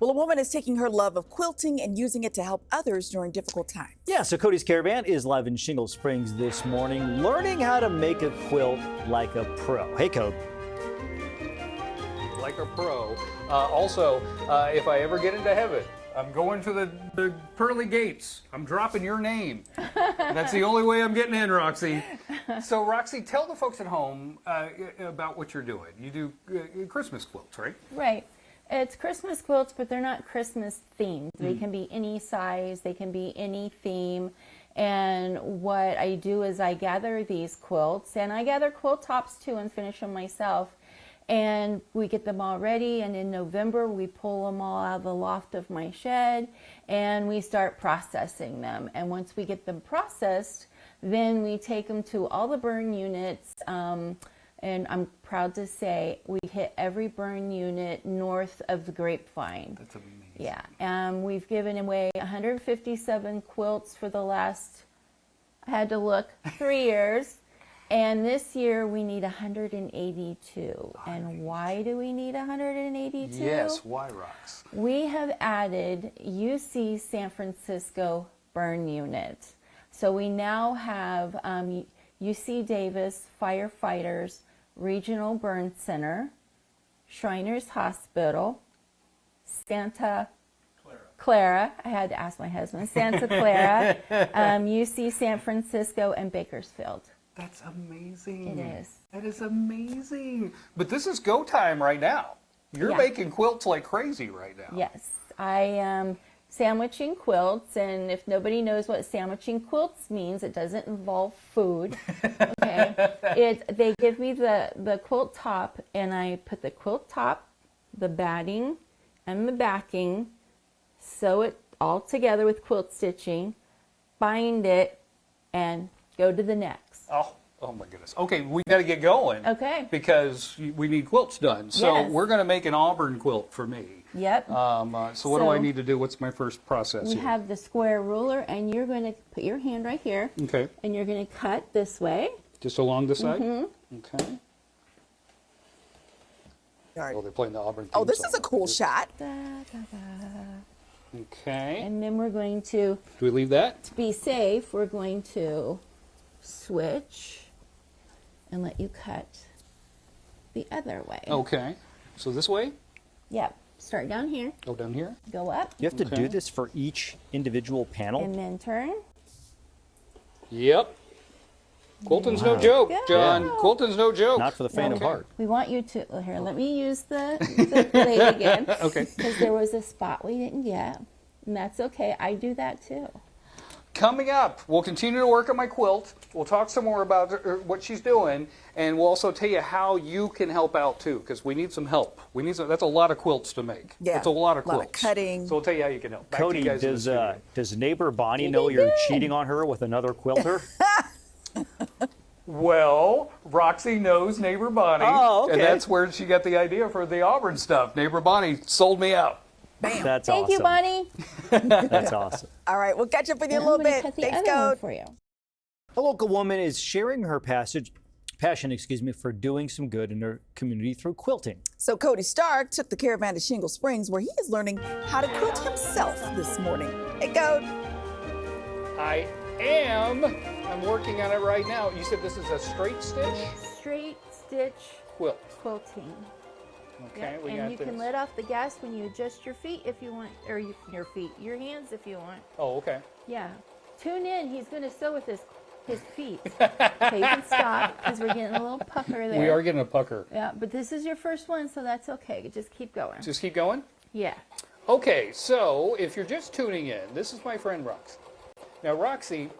Well, a woman is taking her love of quilting and using it to help others during difficult times. Yeah, so Cody's Caravan is live in Shingle Springs this morning, learning how to make a quilt like a pro. Hey, Cody. Like a pro. Also, if I ever get into heaven, I'm going to the pearly gates. I'm dropping your name. That's the only way I'm getting in, Roxy. So, Roxy, tell the folks at home about what you're doing. You do Christmas quilts, right? Right. It's Christmas quilts, but they're not Christmas themed. They can be any size, they can be any theme. And what I do is I gather these quilts, and I gather quilt tops too and finish them myself. And we get them all ready, and in November we pull them all out of the loft of my shed and we start processing them. And once we get them processed, then we take them to all the burn units. And I'm proud to say we hit every burn unit north of the Grapevine. That's amazing. Yeah, we've given away 157 quilts for the last, I had to look, 3 years. And this year we need 182. And why do we need 182? Yes, why, Rox? We have added UC San Francisco burn unit. So we now have UC Davis Firefighters Regional Burn Center, Shriners Hospital, Santa Clara, I had to ask my husband, Santa Clara, UC San Francisco, and Bakersfield. That's amazing. It is. That is amazing. But this is go time right now. You're making quilts like crazy right now. Yes, I am sandwiching quilts, and if nobody knows what sandwiching quilts means, it doesn't involve food. Okay, they give me the quilt top, and I put the quilt top, the batting, and the backing, sew it all together with quilt stitching, bind it, and go to the next. Oh my goodness. Okay, we got to get going. Okay. Because we need quilts done. So Yes. we're going to make an Auburn quilt for me. Yep. So what do I need to do? What's my first process We here? have the square ruler, and you're going to put your hand right here. Okay. And you're going to cut this way. Just along the side? Mm-hmm. Okay. Oh, they're playing the Auburn theme Oh, this song. is a cool shot. Da, da, da. Okay. And then we're going to, Do we leave that? be safe, we're going to switch and let you cut the other way. Okay. So this way? Yep. Start down here, Go down here? go up, You have to Okay. do this for each individual panel? and then turn. Yep. Quilting's no joke, John. Quilting's no joke. Not for the faint of Okay. heart. We want you to, well, here, let me use the blade again. Okay. Because there was a spot we didn't get, and that's okay. I do that too. Coming up, we'll continue to work on my quilt. We'll talk some more about what she's doing, and we'll also tell you how you can help out too, because we need some help. We need some, that's a lot of quilts to make. Yeah, That's a lot of lot of quilts. cutting. So we'll tell you how you can help. Back to Cody, you guys in the studio. does neighbor Bonnie know you're cheating on her with another quilter? Well, Roxy knows neighbor Bonnie, Oh, okay. and that's where she got the idea for the Auburn stuff. Neighbor Bonnie sold me out. That's Thank awesome. you, Bonnie. That's awesome. All right, we'll catch up with you in a I'm little gonna bit. cut the Thanks, other one Code. for you. A local woman is sharing her passion, for doing some good in her community through quilting. So Cody Stark took the Caravan to Shingle Springs, where he is learning how to quilt himself this morning. Hey, Code. I am. I'm working on it right now. You said this is a straight stitch Straight stitch quilt. quilting. Okay, Yep, we got and you this. can let off the gas when you adjust your feet if you want, or your hands if you want. Oh, okay. Yeah. Tune in. He's going to sew with his feet. Okay, you can stop because we're getting a little pucker there. We are getting a pucker. Yeah, but this is your first one, so that's okay. Just keep going. Just keep going. Yeah. Okay, so if you're just tuning in, this is my friend Roxy. Now, Roxy,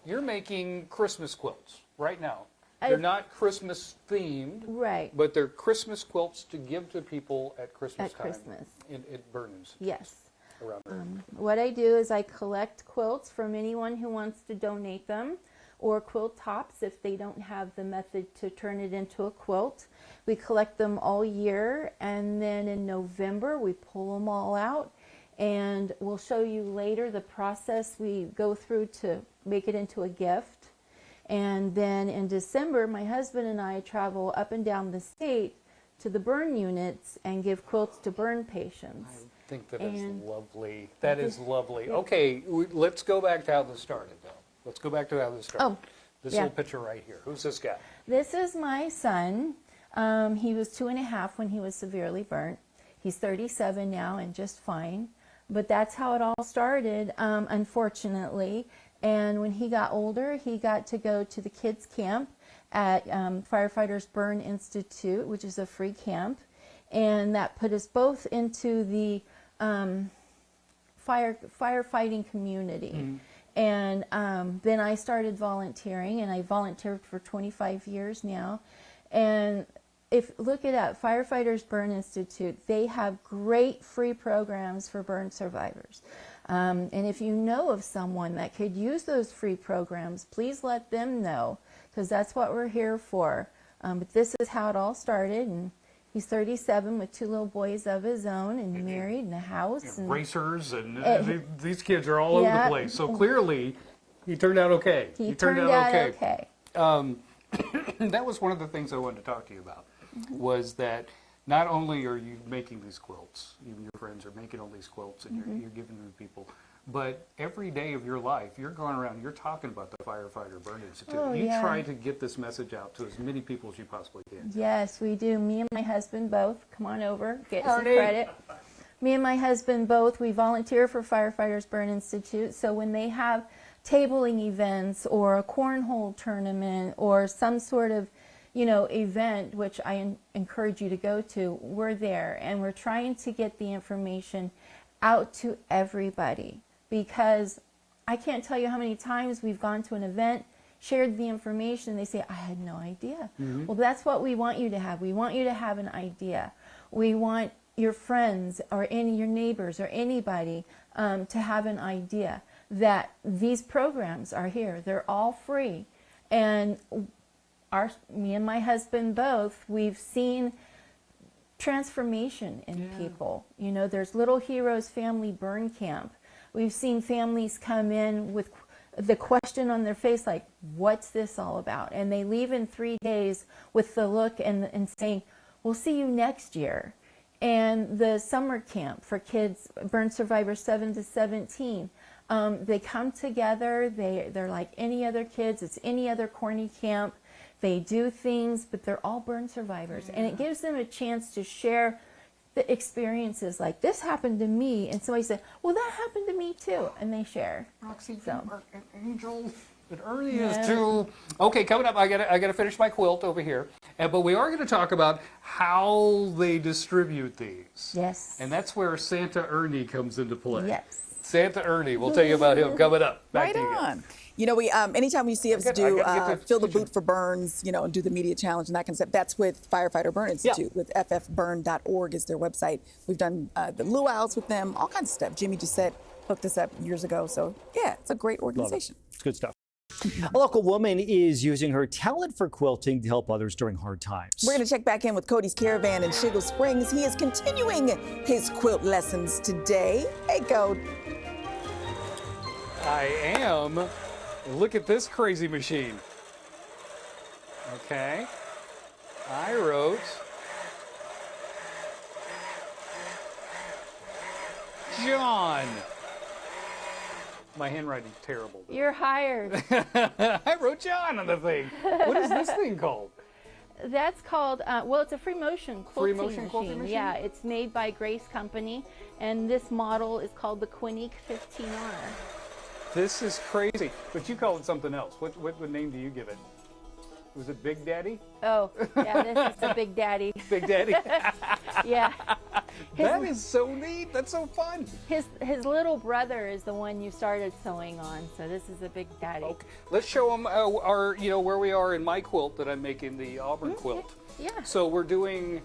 you're making Christmas quilts right now. They're not Christmas themed, Right. but they're Christmas quilts to give to people at Christmas At time. Christmas. It burns Yes. around there. What I do is I collect quilts from anyone who wants to donate them, or quilt tops if they don't have the method to turn it into a quilt. We collect them all year, and then in November we pull them all out, and we'll show you later the process we go through to make it into a gift. And then in December, my husband and I travel up and down the state to the burn units and give quilts to burn patients. think that is And lovely. That is lovely. Okay, let's go back to how this started, though. Let's go back to how this started. Oh, This yeah. little picture right here. Who's this guy? This is my son. He was 2.5 when he was severely burnt. He's 37 now and just fine. But that's how it all started, unfortunately. And when he got older, he got to go to the kids' camp at Firefighters Burn Institute, which is a free camp. And that put us both into the firefighting community. And then I started volunteering, and I volunteered for 25 years now. And look at that, Firefighters Burn Institute, they have great free programs for burn survivors. And if you know of someone that could use those free programs, please let them know, because that's what we're here for. But this is how it all started, and he's 37 with 2 little boys of his own, and married, and a house. And racers, and these kids are all over the place. So clearly, he turned out okay. He turned out okay. That was one of the things I wanted to talk to you about, was that not only are you making these quilts, even your friends are making all these quilts, and you're giving them to people, but every day of your life, you're going around, you're talking about the Firefighter Burn Institute. You try to get this message out to as many people as you possibly can. Yes, we do. Me and my husband both. Come on over, get some credit. Me and my husband both, we volunteer for Firefighters Burn Institute. So when they have tabling events or a cornhole tournament or some sort of, event, which I encourage you to go to, we're there. And we're trying to get the information out to everybody, because I can't tell you how many times we've gone to an event, shared the information, and they say, I had no idea. Well, that's what we want you to have. We want you to have an idea. We want your friends or your neighbors or anybody to have an idea that these programs are here. They're all free. And me and my husband both, we've seen transformation in people. There's Little Heroes Family Burn Camp. We've seen families come in with the question on their face, like, what's this all about? And they leave in 3 days with the look and saying, we'll see you next year. And the summer camp for kids, burn survivors 7 to 17, they come together. They're like any other kids. It's any other corny camp. They do things, but they're all burn survivors. And it gives them a chance to share the experiences, like, this happened to me. And somebody said, well, that happened to me too. And they share. Roxy, you are an angel. And Ernie is too. Okay, coming up, I gotta finish my quilt over here. But we are going to talk about how they distribute these. Yes. And that's where Santa Ernie comes into play. Yes. Santa Ernie, we'll tell you about him coming up. Back Right to you guys. on. We anytime you see us do fill the boot for burns, and do the media challenge and that kind of stuff, that's with Firefighter Burn Institute. With ffburn.org is their website. We've done the luau's with them, all kinds of stuff. Jimmy Doucette hooked us up years ago. So yeah, it's a great organization. It's good stuff. A local woman is using her talent for quilting to help others during hard times. We're going to check back in with Cody's Caravan in Shingle Springs. He is continuing his quilt lessons today. Hey, Cody. I am. Look at this crazy machine. Okay. I wrote John. My handwriting's terrible. You're hired. I wrote John on the thing. What is this thing called? That's called, well, it's a free motion quilting motion quilting machine? Yeah, it's made by Grace Company, and this model is called the Quinique 15R. This is crazy. But you call it something else. What name do you give it? Was it Big Daddy? Oh, yeah, this is the Big Daddy. Big Daddy? Yeah. That is so neat. That's so fun. His little brother is the one you started sewing on, so this is a Big Daddy. Okay. Let's show them our, where we are in my quilt that I'm making, the Auburn quilt. Yeah. So we're doing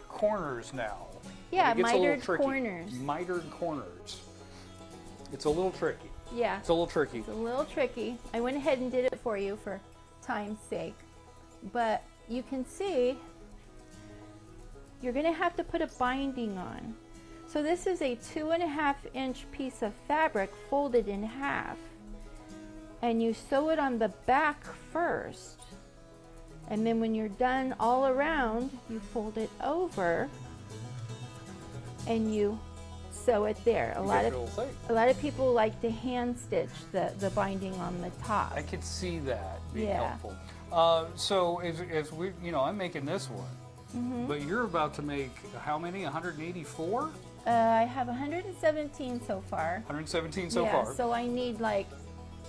corners now. Yeah, And it gets a little mitered tricky. corners. Mitered corners. It's a little tricky. Yeah. It's a little tricky. It's a little tricky. I went ahead and did it for you for time's sake. But you can see you're going to have to put a binding on. So this is a 2.5-inch piece of fabric folded in half. And you sew it on the back first. And then when you're done all around, you fold it over and you sew it there. A lot Thing. of people like to hand stitch the binding on the top. I could see that being Yeah. helpful. So as we, I'm making this one, but you're about to make how many? 184? I have 117 so far. 117 so yeah, far. so I need like,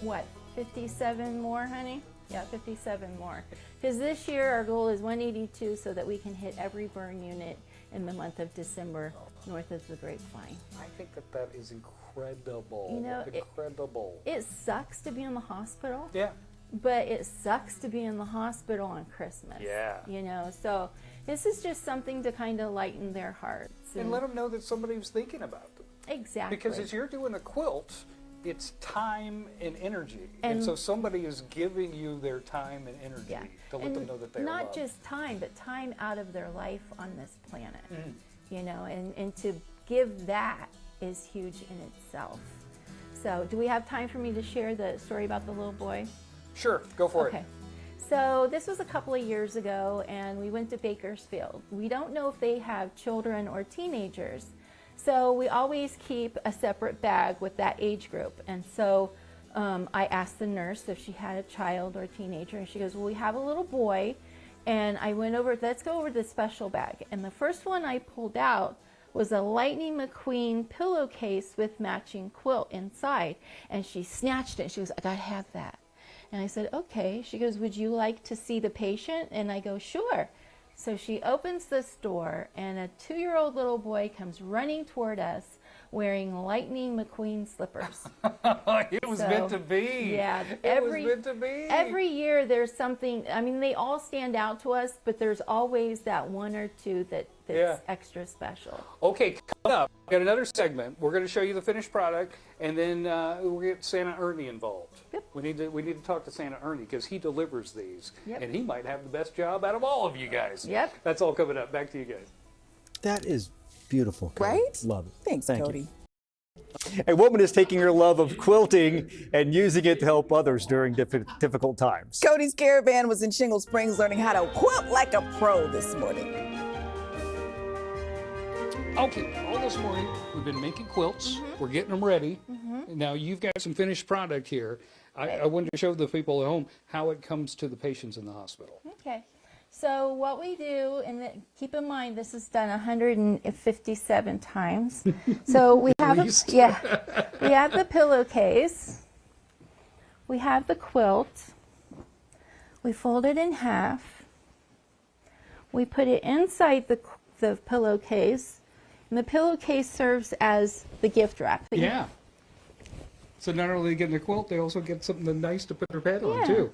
what, 57 more, honey? Yeah, 57 more. Because this year our goal is 182 so that we can hit every burn unit in the month of December north of the Grapevine. I think that is incredible. You know, incredible. It sucks to be in the hospital. Yeah. But it sucks to be in the hospital on Christmas. Yeah. So this is just something to kind of lighten their hearts. And let them know that somebody was thinking about them. Exactly. Because as you're doing a quilt, it's time and energy. And so somebody is giving you their time and energy to let them know that they're not loved. just time, but time out of their life on this planet. And to give that is huge in itself. So do we have time for me to share the story about the little boy? Sure, go for Okay. it. So this was a couple of years ago, and we went to Bakersfield. We don't know if they have children or teenagers, so we always keep a separate bag with that age group. And so I asked the nurse if she had a child or a teenager, and she goes, well, we have a little boy. And I went over, let's go over the special bag. And the first one I pulled out was a Lightning McQueen pillowcase with matching quilt inside. And she snatched it, and she goes, I gotta have that. And I said, okay. She goes, would you like to see the patient? And I go, sure. So she opens this door, and a 2-year-old little boy comes running toward us wearing Lightning McQueen slippers. It was meant to be. Yeah. It was meant to be. Every year there's something, I mean, they all stand out to us, but there's always that one or two that's extra special. Okay, coming up, we got another segment. We're going to show you the finished product, and then we'll get Santa Ernie involved. Yep. We need to talk to Santa Ernie because he delivers these, Yep. and he might have the best job out of all of you guys. Yep. That's all coming up. Back to you guys. That is beautiful, Cody. Right? Love it. Thanks, Thank Cody. you. A woman is taking her love of quilting and using it to help others during difficult times. Cody's Caravan was in Shingle Springs learning how to quilt like a pro this morning. Okay, all this morning we've been making quilts. We're getting them ready. Now you've got some finished product here. I wanted to show the people at home how it comes to the patients in the hospital. Okay. So what we do, and keep in mind this is done 157 times. So we have we have the pillowcase, we have the quilt, we fold it in half, we put it inside the pillowcase, and the pillowcase serves as the gift wrap. Yeah. So not only getting a quilt, they also get something nice to put their pad on too.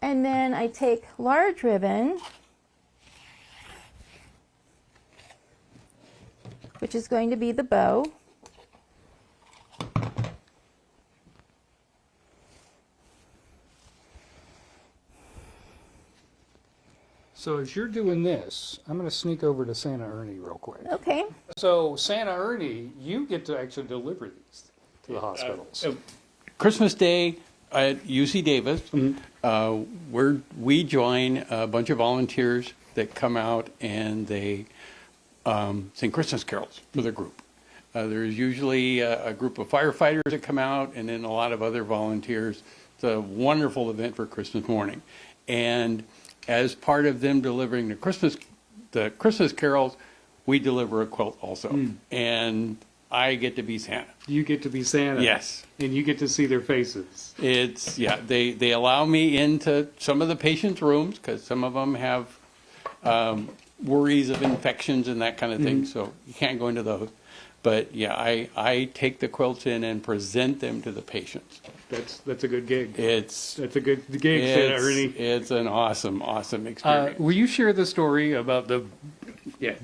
And then I take large ribbon, which is going to be the bow. So as you're doing this, I'm going to sneak over to Santa Ernie real quick. Okay. So Santa Ernie, you get to actually deliver these to the hospitals. Christmas Day at UC Davis, we join a bunch of volunteers that come out and they sing Christmas carols with a group. There's usually a group of firefighters that come out and then a lot of other volunteers. It's a wonderful event for Christmas morning. And as part of them delivering the Christmas carols, we deliver a quilt also. And I get to be Santa. You get to be Santa. Yes. And you get to see their faces. It's, they allow me into some of the patients' rooms because some of them have worries of infections and that kind of thing, so you can't go into those. But yeah, I take the quilts in and present them to the patients. That's a good gig. It's That's a good gig, Santa Ernie. It's an awesome experience. Will you share the story about the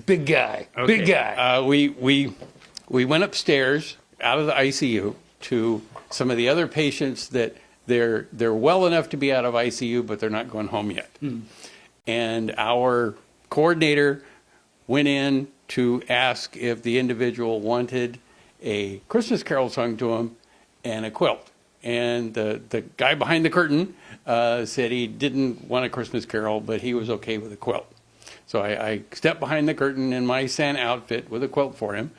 big guy? Okay. Big guy. We went upstairs out of the ICU to some of the other patients that they're well enough to be out of ICU, but they're not going home yet. And our coordinator went in to ask if the individual wanted a Christmas carol sung to him and a quilt. And the guy behind the curtain said he didn't want a Christmas carol, but he was okay with a quilt. So I stepped behind the curtain in my Santa outfit with a quilt for him.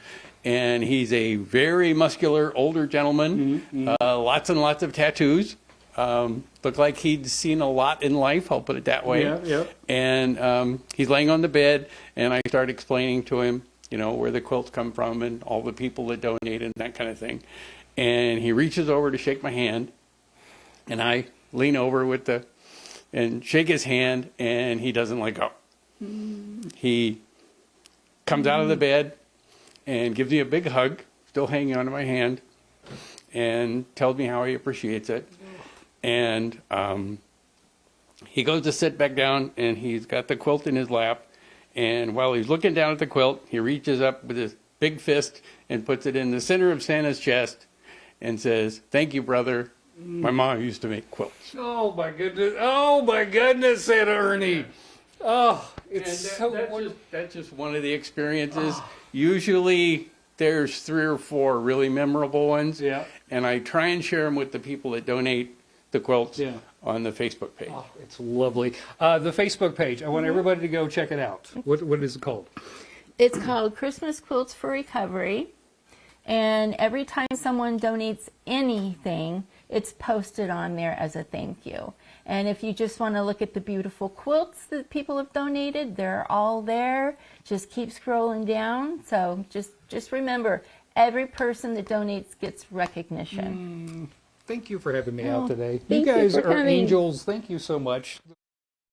And he's a very muscular older gentleman, lots and lots of tattoos. Looked like he'd seen a lot in life, I'll put it that way. Yeah. And he's laying on the bed, and I start explaining to him, where the quilts come from and all the people that donate and that kind of thing. And he reaches over to shake my hand, and I lean over and shake his hand, and he doesn't let go. He comes out of the bed and gives me a big hug, still hanging onto my hand, and tells me how he appreciates it. And he goes to sit back down, and he's got the quilt in his lap. And while he's looking down at the quilt, he reaches up with his big fist and puts it in the center of Santa's chest and says, "Thank you, brother. My mom used to make quilts." Oh my goodness, Santa Ernie. Oh, it's that's just one of the experiences. Usually there's 3 or 4 really memorable ones. Yeah. And I try and share them with the people that donate the quilts on the Facebook page. Oh, it's lovely. The Facebook page, I want everybody to go check it out. What is it called? It's called Christmas Quilts for Recovery. And every time someone donates anything, it's posted on there as a thank you. And if you just want to look at the beautiful quilts that people have donated, they're all there. Just keep scrolling down. So just remember, every person that donates gets recognition. Thank you for having me out today. Thank You guys you for are coming. angels. Thank you so much.